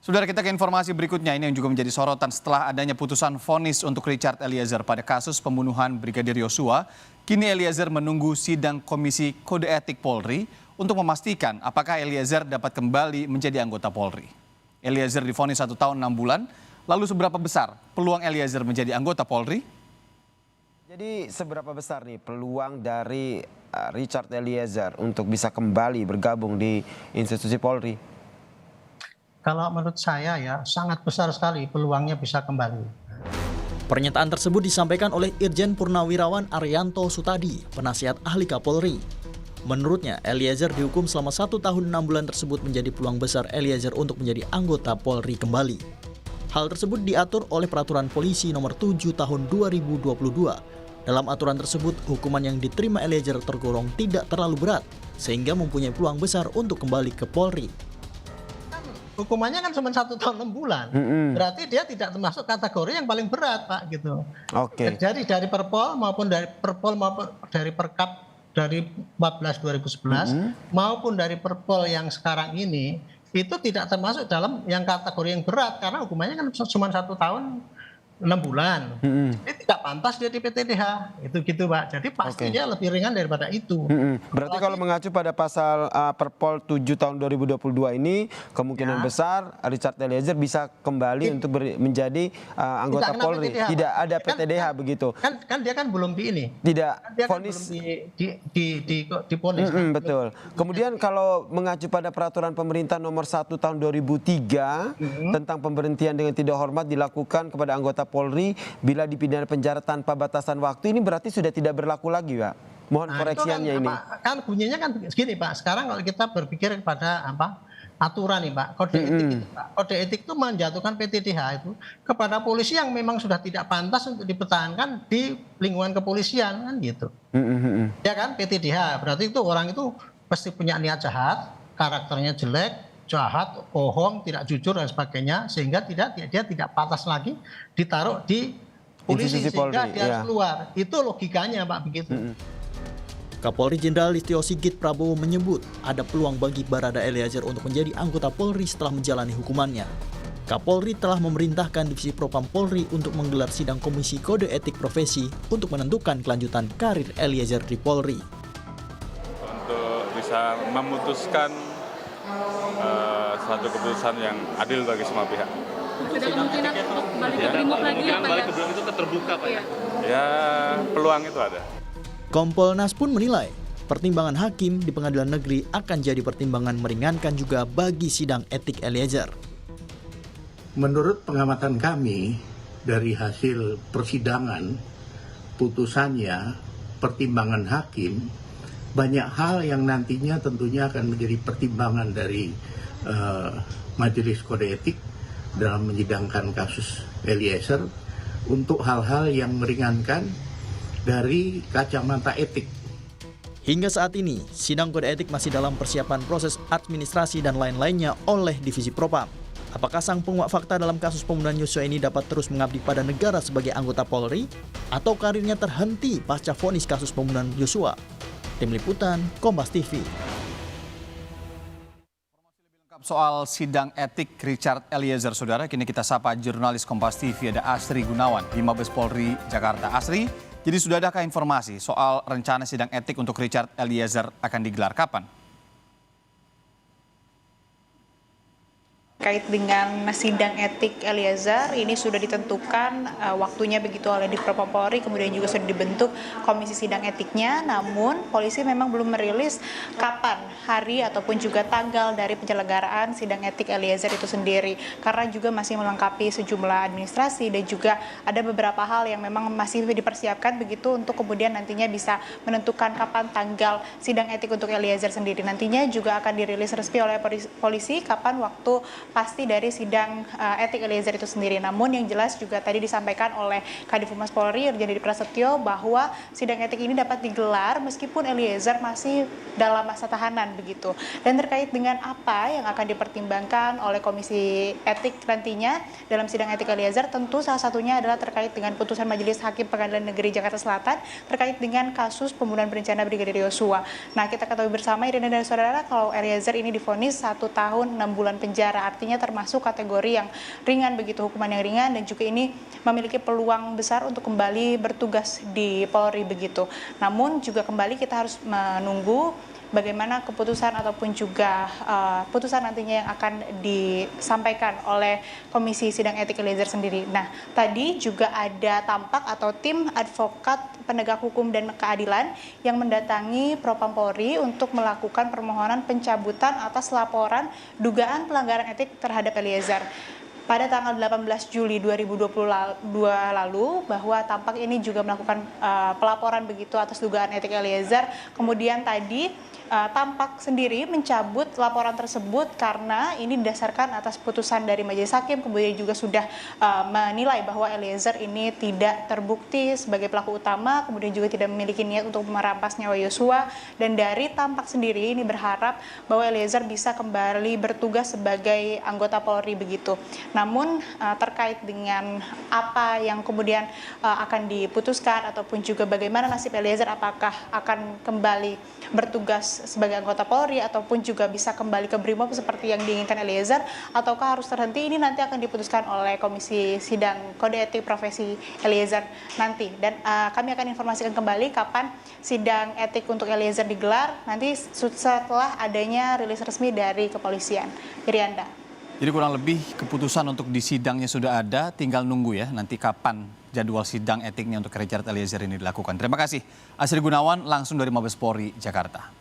Saudara, kita ke informasi berikutnya ini yang juga menjadi sorotan setelah adanya putusan vonis untuk Richard Eliezer pada kasus pembunuhan Brigadir Yosua. Kini Eliezer menunggu sidang Komisi Kode Etik Polri untuk memastikan apakah Eliezer dapat kembali menjadi anggota Polri. Eliezer divonis 1 tahun 6 bulan, lalu seberapa besar peluang Eliezer menjadi anggota Polri? Jadi seberapa besar nih peluang dari Richard Eliezer untuk bisa kembali bergabung di institusi Polri? Kalau menurut saya ya sangat besar sekali peluangnya bisa kembali. Pernyataan tersebut disampaikan oleh Irjen Purnawirawan Arianto Sutadi, penasihat ahli Kapolri. Menurutnya, Eliezer dihukum selama 1 tahun 6 bulan tersebut menjadi peluang besar Eliezer untuk menjadi anggota Polri kembali. Hal tersebut diatur oleh Peraturan Polisi Nomor 7 Tahun 2022. Dalam aturan tersebut, hukuman yang diterima Eliezer tergolong tidak terlalu berat, sehingga mempunyai peluang besar untuk kembali ke Polri. Hukumannya kan cuma 1 tahun 6 bulan. Berarti dia tidak termasuk kategori yang paling berat, Pak, gitu. Oke. Jadi dari Perpol maupun dari Perkap dari 14 2011 maupun dari Perpol yang sekarang ini itu tidak termasuk dalam yang kategori yang berat karena hukumannya kan cuma 1 tahun 6 bulan. Jadi tidak pantas dia di PTDH. Itu gitu, Pak. Jadi pasti dia lebih ringan daripada itu. Berarti kalau mengacu pada pasal Perpol 7 tahun 2022 ini kemungkinan besar Richard Eliezer bisa kembali untuk menjadi anggota Polri. PTDH, tidak ada PTDH begitu. Kan dia kan belum di ini. Tidak Dia kan vonis. belum diponis. Betul. Kemudian kalau mengacu pada peraturan pemerintah nomor 1 tahun 2003 tentang pemberhentian dengan tidak hormat dilakukan kepada anggota Polri bila dipidana penjara tanpa batasan waktu, ini berarti sudah tidak berlaku lagi, Pak. Mohon koreksiannya ini. Kan bunyinya kan segini, Pak. Sekarang kalau kita berpikir pada aturan nih, Pak, kode etik itu, Pak. Kode etik itu menjatuhkan PTDH itu kepada polisi yang memang sudah tidak pantas untuk dipertahankan di lingkungan kepolisian kan gitu. Ya kan, PTDH berarti itu orang itu pasti punya niat jahat, karakternya jelek, jahat, bohong, tidak jujur dan sebagainya, sehingga dia tidak pantas lagi ditaruh di polisi sehingga dia harus keluar. Itu logikanya, Pak, begitu. Kapolri Jenderal Listio Sigit Prabowo menyebut ada peluang bagi Barada Eliezer untuk menjadi anggota Polri setelah menjalani hukumannya. Kapolri telah memerintahkan Divisi Propam Polri untuk menggelar sidang Komisi Kode Etik Profesi untuk menentukan kelanjutan karir Eliezer di Polri. Untuk bisa memutuskan suatu keputusan yang adil bagi semua pihak. Ada kemungkinan untuk balik ke Brimob lagi ya, Pak? Balik ke Brimob itu terbuka, Pak? Ya, peluang itu ada. Kompolnas pun menilai pertimbangan hakim di pengadilan negeri akan jadi pertimbangan meringankan juga bagi sidang etik Eliezer. Menurut pengamatan kami dari hasil persidangan, putusannya, pertimbangan hakim, banyak hal yang nantinya tentunya akan menjadi pertimbangan dari Majelis Kode Etik dalam menyidangkan kasus Eliezer untuk hal-hal yang meringankan dari kacamata etik. Hingga saat ini, sidang kode etik masih dalam persiapan proses administrasi dan lain-lainnya oleh Divisi Propam. Apakah sang penguak fakta dalam kasus pembunuhan Yosua ini dapat terus mengabdi pada negara sebagai anggota Polri? Atau karirnya terhenti pasca vonis kasus pembunuhan Yosua? Tim Liputan, Kompas TV. Soal sidang etik Richard Eliezer, saudara, kini kita sapa jurnalis Kompas TV ada Asri Gunawan di Mabes Polri Jakarta. Asri, jadi sudah adakah informasi soal rencana sidang etik untuk Richard Eliezer akan digelar kapan? Terkait dengan sidang etik Eliezer, ini sudah ditentukan waktunya begitu oleh Divpropam Polri, kemudian juga sudah dibentuk komisi sidang etiknya, namun polisi memang belum merilis kapan hari ataupun juga tanggal dari penyelenggaraan sidang etik Eliezer itu sendiri, karena juga masih melengkapi sejumlah administrasi dan juga ada beberapa hal yang memang masih dipersiapkan begitu untuk kemudian nantinya bisa menentukan kapan tanggal sidang etik untuk Eliezer sendiri. Nantinya juga akan dirilis resmi oleh polisi kapan waktu pasti dari sidang etik Eliezer itu sendiri. Namun yang jelas juga tadi disampaikan oleh Kadif Humas Polri Irjen Didi Prasetyo bahwa sidang etik ini dapat digelar meskipun Eliezer masih dalam masa tahanan begitu. Dan terkait dengan apa yang akan dipertimbangkan oleh Komisi Etik nantinya dalam sidang etik Eliezer, tentu salah satunya adalah terkait dengan putusan Majelis Hakim Pengadilan Negeri Jakarta Selatan terkait dengan kasus pembunuhan berencana Brigadir Yosua. Nah, kita ketahui bersama Irina dan saudara kalau Eliezer ini divonis 1 tahun 6 bulan penjara. artinya termasuk kategori yang ringan begitu, hukuman yang ringan, dan juga ini memiliki peluang besar untuk kembali bertugas di Polri begitu. Namun juga kembali kita harus menunggu bagaimana keputusan ataupun juga putusan nantinya yang akan disampaikan oleh Komisi Sidang Etik Eliezer sendiri. Nah, tadi juga ada tampak atau tim advokat penegak hukum dan keadilan yang mendatangi Propam Polri untuk melakukan permohonan pencabutan atas laporan dugaan pelanggaran etik terhadap Eliezer pada tanggal 18 Juli 2022 lalu, bahwa tampak ini juga melakukan pelaporan begitu atas dugaan etik Eliezer. Kemudian tadi tampak sendiri mencabut laporan tersebut karena ini didasarkan atas putusan dari majelis hakim, kemudian juga sudah menilai bahwa Eliezer ini tidak terbukti sebagai pelaku utama, kemudian juga tidak memiliki niat untuk merampas nyawa Yosua, dan dari tampak sendiri ini berharap bahwa Eliezer bisa kembali bertugas sebagai anggota Polri begitu. Namun terkait dengan apa yang kemudian akan diputuskan ataupun juga bagaimana nasib Eliezer, apakah akan kembali bertugas sebagai anggota Polri ataupun juga bisa kembali ke Brimob seperti yang diinginkan Eliezer, ataukah harus terhenti, ini nanti akan diputuskan oleh Komisi Sidang Kode Etik Profesi Eliezer nanti. Dan kami akan informasikan kembali kapan sidang etik untuk Eliezer digelar nanti setelah adanya rilis resmi dari kepolisian. Irianda. Jadi kurang lebih keputusan untuk di sidangnya sudah ada, tinggal nunggu ya nanti kapan jadwal sidang etiknya untuk Richard Eliezer ini dilakukan. Terima kasih. Asri Gunawan langsung dari Mabes Polri, Jakarta.